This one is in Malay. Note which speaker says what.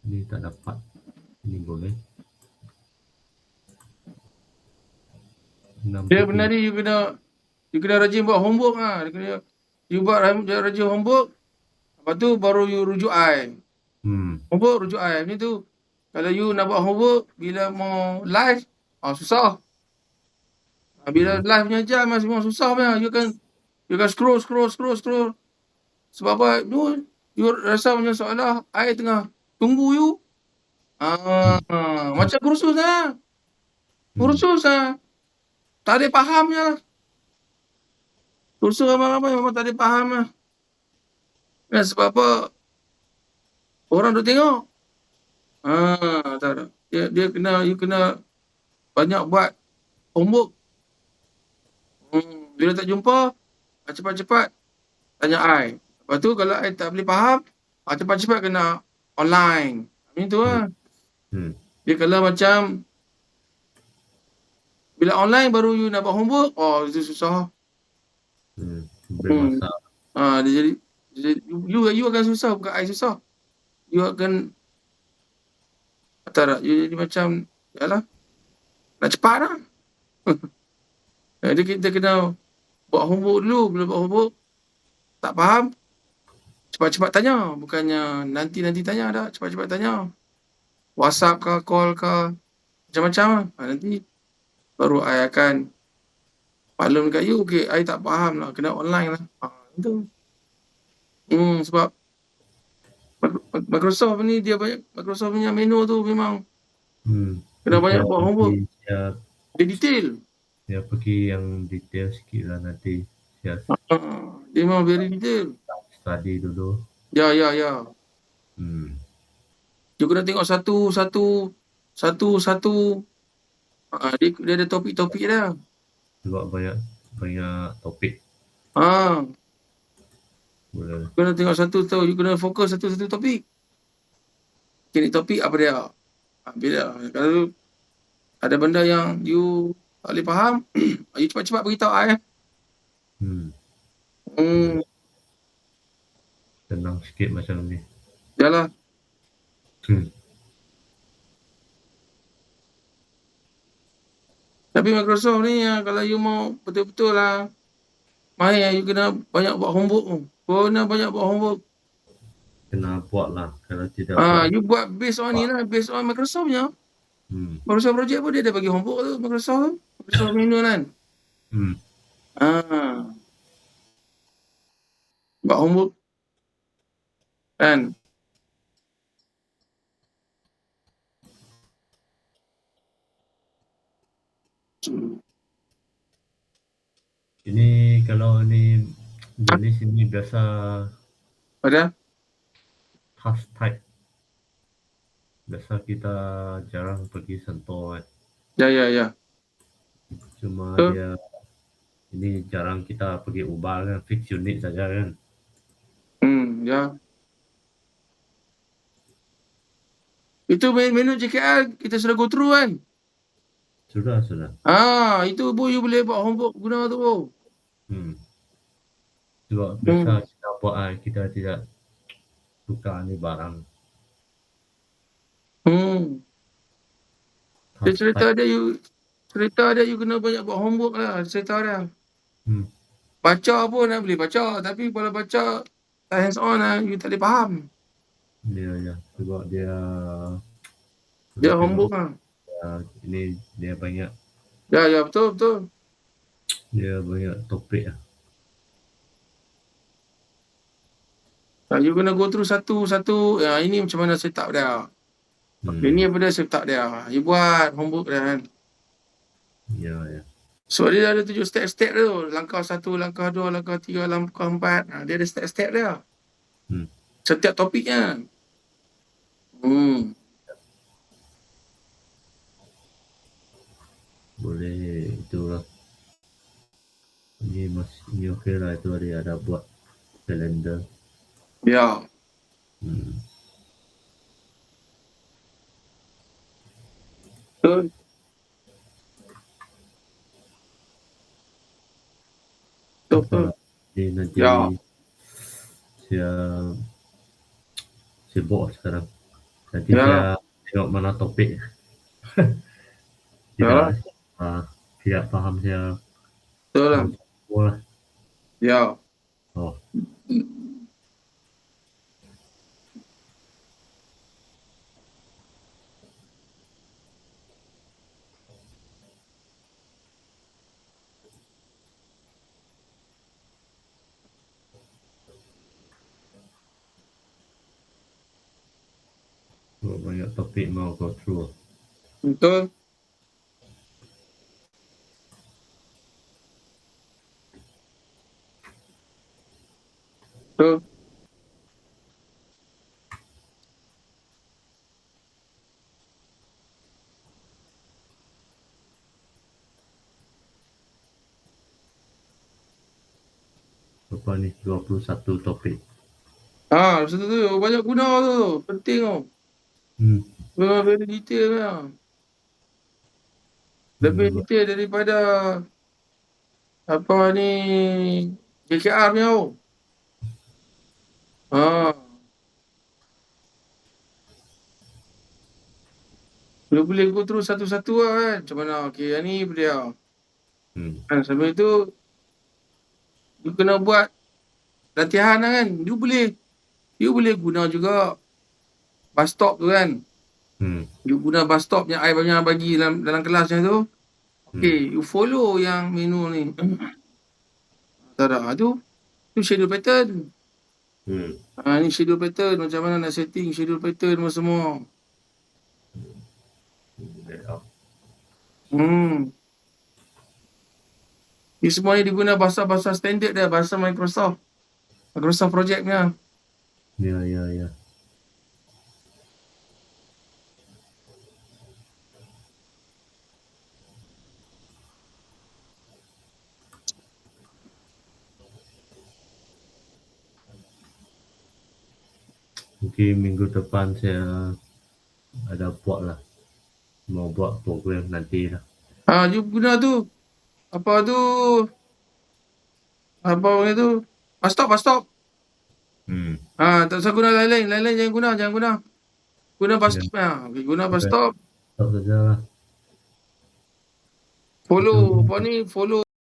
Speaker 1: Ini tak dapat. Ini boleh.
Speaker 2: Dia benda ni you kena rajin buat homework lah. You buat rajin homework, lepas tu baru you rujuk I. Homework rujuk I. Macam tu. Kalau you nak buat homework bila mau live, susah. Bila live punya jam memang susah punya. You kan scroll. Sebab apa? You rasa macam seolah I tengah tunggu you. Macam kursus lah. Tak ada fahamnya lah. Kursus ramai-ramai memang tak ada faham lah. Sebab apa? Orang duk tengok. Tak. You kena banyak buat homework. Bila tak jumpa, cepat-cepat tanya I. Lepas tu kalau I tak boleh faham, cepat-cepat kena online. Macam tu lah. Dia kalau macam bila online baru you nak buat homework, itu susah. Bermasalah. Dia jadi you akan susah, bukan I susah. You akan you jadi macam yalah. Nak cepat lah. Jadi kita kena buat homework dulu. Bila buat homework tak faham, cepat-cepat tanya. Bukannya nanti tanya dah. Cepat-cepat tanya. WhatsApp ke, call ke, macam-macam lah. Nanti baru I akan maklum dekat you. Okay, I tak faham lah. Kena online lah. Itu. Sebab Microsoft ni dia banyak, Microsoft punya menu tu memang kena banyak buat homework. Dia detail.
Speaker 1: Dia pergi yang detail sikit lah nanti.
Speaker 2: Dia memang very detail.
Speaker 1: Study dulu.
Speaker 2: Ya. You kena tengok satu. Dia ada topik-topik dah.
Speaker 1: Sebab banyak topik. Boleh.
Speaker 2: Kena tengok satu tu. You kena fokus satu topik. Ini topik apa dia? Bila kalau ada benda yang you tak boleh faham, you cepat-cepat beritahu I.
Speaker 1: Tenang sikit macam ni.
Speaker 2: Yalah. Tapi Microsoft ni kalau you mau betul-betul lah main, you kena banyak buat homework.
Speaker 1: Kena buat lah. Kalau tidak buat.
Speaker 2: You buat based on ni lah. Based on Microsoft punya. Microsoft Project pun dia ada bagi homework tu. Microsoft menu kan. Buat homework. Kan.
Speaker 1: Ini kalau ni jenis ini biasa
Speaker 2: ada
Speaker 1: task type. Biasa kita jarang pergi sentuh kan.
Speaker 2: Ya.
Speaker 1: Cuma dia ini jarang kita pergi ubah kan, fix unit saja kan.
Speaker 2: Ya. Itu menu JKL kita sudah go through kan.
Speaker 1: Sudah.
Speaker 2: Itu Bu you boleh buat homework guna tu.
Speaker 1: Sebab biasa kita buat kita tidak suka ni barang.
Speaker 2: Dia cerita dia you kena banyak buat homework lah. Cerita dia. Baca pun nak boleh baca. Tapi kalau baca tak hands on lah, you tak boleh faham.
Speaker 1: Ya. Sebab dia
Speaker 2: homework lah.
Speaker 1: Ini dia banyak.
Speaker 2: Ya, betul.
Speaker 1: Dia banyak topik lah.
Speaker 2: You kena go through satu. Ini macam mana setup dia. Ini apa dia setup dia. You buat homework dia kan.
Speaker 1: Ya.
Speaker 2: So dia ada 7 step-step tu. Langkah 1, langkah 2, langkah 3, langkah 4. Dia ada step-step dia. Setiap topiknya.
Speaker 1: Boleh itulah. Ini okey lah, itu ada buat kalender.
Speaker 2: Ya. Betul.
Speaker 1: Nanti saya sibuk sekarang. Nanti
Speaker 2: Ya,
Speaker 1: saya tengok mana topik. Tidak,
Speaker 2: ya,
Speaker 1: tidak paham saya
Speaker 2: betul lah.
Speaker 1: mau lah.
Speaker 2: Ya.
Speaker 1: Oh, banyak topik mau go through.
Speaker 2: Betul. Betul.
Speaker 1: Apa ni 21 topik.
Speaker 2: Lepas tu banyak guna tu. Penting tu.
Speaker 1: Hmm.
Speaker 2: Very detail lah. Lebih detail daripada apa ni JKR punya tu. Boleh go terus satu-satu lah kan. Macam mana? Okay, yang ni dia. Kan, sambil tu, you kena buat latihan lah kan. You boleh guna juga bus stop tu kan. You guna bus stop yang I banyak bagi dalam kelasnya tu. Okay, you follow yang menu ni. Tak ada. Tu schedule pattern. Ni schedule pattern. Macam mana nak setting schedule pattern semua. Ni semua ni diguna bahasa-bahasa standard dia. Bahasa Microsoft Project punya.
Speaker 1: Ya. Mungkin minggu depan saya ada buat lah. Mau buat program nanti lah.
Speaker 2: You guna tu. Apa tu? Apa tu? Bus stop. Tak usah guna lain-lain. Lain-lain jangan guna. Guna bus stop. Okay, guna bus stop.
Speaker 1: Tak saja lah.
Speaker 2: Follow. Apa ni? Follow